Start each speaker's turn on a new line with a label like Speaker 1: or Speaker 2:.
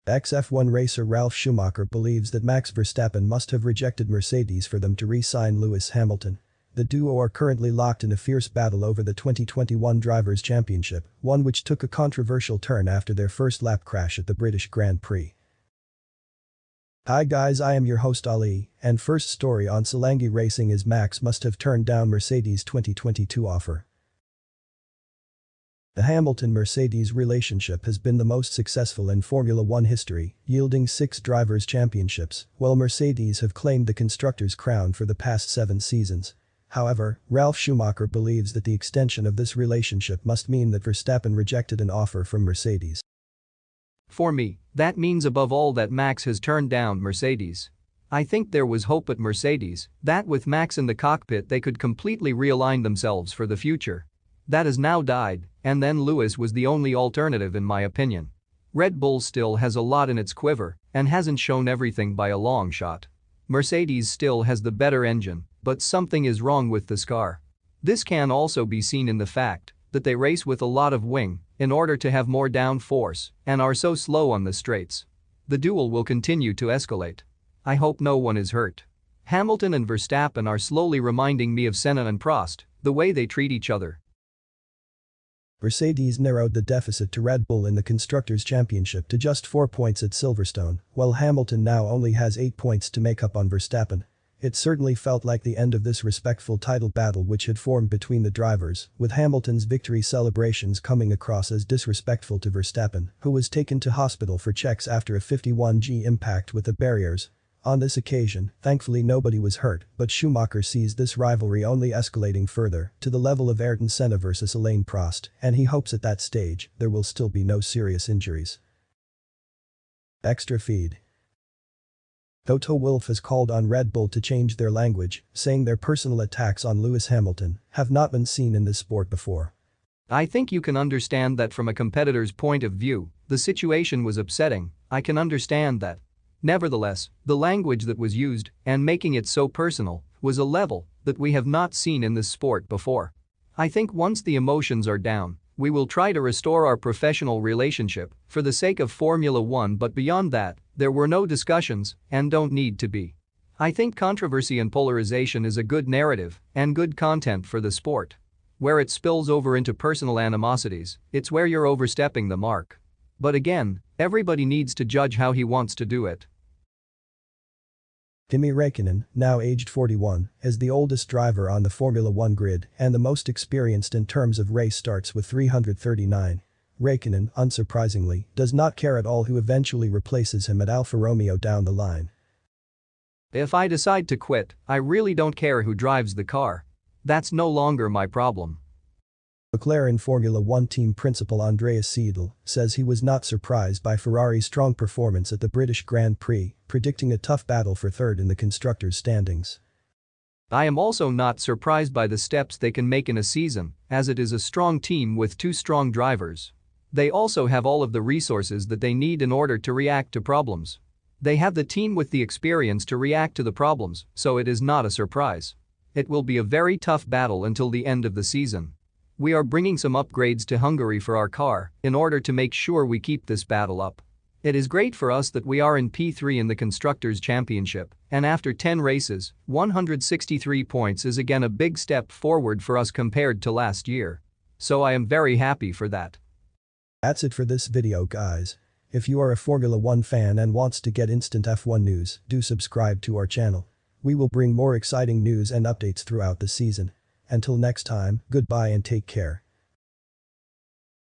Speaker 1: Ex-F1 racer Ralf Schumacher believes that Max Verstappen must have rejected Mercedes for them to re-sign Lewis Hamilton. The duo are currently locked in a fierce battle over the 2021 Drivers' Championship, one which took a controversial turn after their first lap crash at the British Grand Prix. Hi guys, I am your host Ali, and first story on Salangi Racing is Max must have turned down Mercedes' 2022 offer. The Hamilton-Mercedes relationship has been the most successful in Formula One history, yielding 6 drivers' championships, while Mercedes have claimed the constructors' crown for the past 7 seasons. However, Ralf Schumacher believes that the extension of this relationship must mean that Verstappen rejected an offer from Mercedes.
Speaker 2: For me, that means above all that Max has turned down Mercedes. I think there was hope at Mercedes that with Max in the cockpit they could completely realign themselves for the future. That has now died, and then Lewis was the only alternative in my opinion. Red Bull still has a lot in its quiver and hasn't shown everything by a long shot. Mercedes still has the better engine, but something is wrong with this car. This can also be seen in the fact that they race with a lot of wing in order to have more downforce and are so slow on the straights. The duel will continue to escalate. I hope no one is hurt. Hamilton and Verstappen are slowly reminding me of Senna and Prost, the way they treat each other.
Speaker 1: Mercedes narrowed the deficit to Red Bull in the Constructors' Championship to just 4 points at Silverstone, while Hamilton now only has 8 points to make up on Verstappen. It certainly felt like the end of this respectful title battle which had formed between the drivers, with Hamilton's victory celebrations coming across as disrespectful to Verstappen, who was taken to hospital for checks after a 51G impact with the barriers. On this occasion, thankfully nobody was hurt, but Schumacher sees this rivalry only escalating further to the level of Ayrton Senna versus Alain Prost, and he hopes at that stage there will still be no serious injuries. Extra feed. Toto Wolff has called on Red Bull to change their language, saying their personal attacks on Lewis Hamilton have not been seen in this sport before.
Speaker 2: I think you can understand that from a competitor's point of view, the situation was upsetting. I can understand that. Nevertheless, the language that was used, and making it so personal, was a level that we have not seen in this sport before. I think once the emotions are down, we will try to restore our professional relationship for the sake of Formula One, but beyond that, there were no discussions and don't need to be. I think controversy and polarization is a good narrative and good content for the sport. Where it spills over into personal animosities, it's where you're overstepping the mark. But again, everybody needs to judge how he wants to do it.
Speaker 1: Kimi Räikkönen, now aged 41, is the oldest driver on the Formula One grid and the most experienced in terms of race starts with 339. Räikkönen, unsurprisingly, does not care at all who eventually replaces him at Alfa Romeo down the line.
Speaker 2: If I decide to quit, I really don't care who drives the car. That's no longer my problem.
Speaker 1: McLaren Formula One team principal Andreas Seidl says he was not surprised by Ferrari's strong performance at the British Grand Prix, predicting a tough battle for third in the constructors' standings.
Speaker 2: I am also not surprised by the steps they can make in a season, as it is a strong team with 2 strong drivers. They also have all of the resources that they need in order to react to problems. They have the team with the experience to react to the problems, so it is not a surprise. It will be a very tough battle until the end of the season. We are bringing some upgrades to Hungary for our car in order to make sure we keep this battle up. It is great for us that we are in P3 in the Constructors' Championship, and after 10 races, 163 points is again a big step forward for us compared to last year. So I am very happy for that.
Speaker 1: That's it for this video guys. If you are a Formula One fan and wants to get instant F1 news, do subscribe to our channel. We will bring more exciting news and updates throughout the season. Until next time, goodbye and take care.